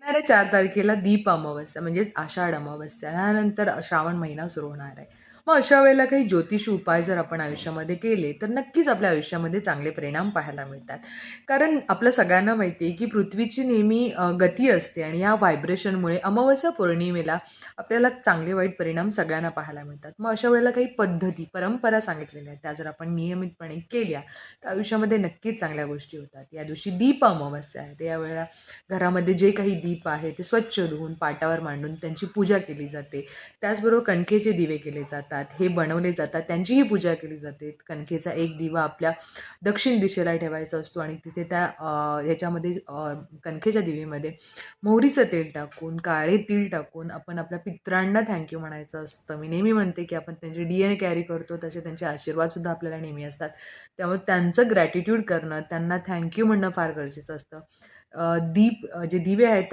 येणाऱ्या 4 तारखेला दीप अमावस्या म्हणजेच आषाढ अमावस्या. त्यानंतर श्रावण महिना सुरू होणार आहे. मग अशा वेळेला काही ज्योतिषी उपाय जर आपण आयुष्यामध्ये केले, तर नक्कीच आपल्या आयुष्यामध्ये चांगले परिणाम पाहायला मिळतात. कारण आपल्या सगळ्यांना माहिती आहे, की पृथ्वीची नेहमी गती असते आणि या व्हायब्रेशनमुळे अमावस्या पौर्णिमेला आपल्याला चांगले वाईट परिणाम सगळ्यांना पाहायला मिळतात. मग अशा वेळेला काही पद्धती, परंपरा सांगितलेल्या आहेत, त्या जर आपण नियमितपणे केल्या, तर आयुष्यामध्ये नक्कीच चांगल्या गोष्टी होतात. या दिवशी दीप अमावस्या आहे, तर यावेळेला घरामध्ये जे काही दीप आहे ते स्वच्छ धुवून पाटावर मांडून त्यांची पूजा केली जाते. त्याचबरोबर कणकेचे दिवे केले जातात. हे बनवले जातात. त्यांचीही पूजा केली जाते. कणकेचा एक दिवा आपल्या दक्षिण दिशेला ठेवायचा असतो आणि तिथे त्या ह्याच्यामध्ये कणकेच्या दिवेमध्ये मोहरीचं तेल टाकून, काळे तीळ टाकून आपण आपल्या पितरांना थँक म्हणायचं असतं. मी नेहमी म्हणते, की आपण त्यांचे DNA कॅरी करतो, तसे त्यांचे आशीर्वादसुद्धा आपल्याला नेहमी असतात. त्यामुळे त्यांचं ग्रॅटिट्यूड करणं, त्यांना थँक म्हणणं फार गरजेचं असतं. जे दिवे आहेत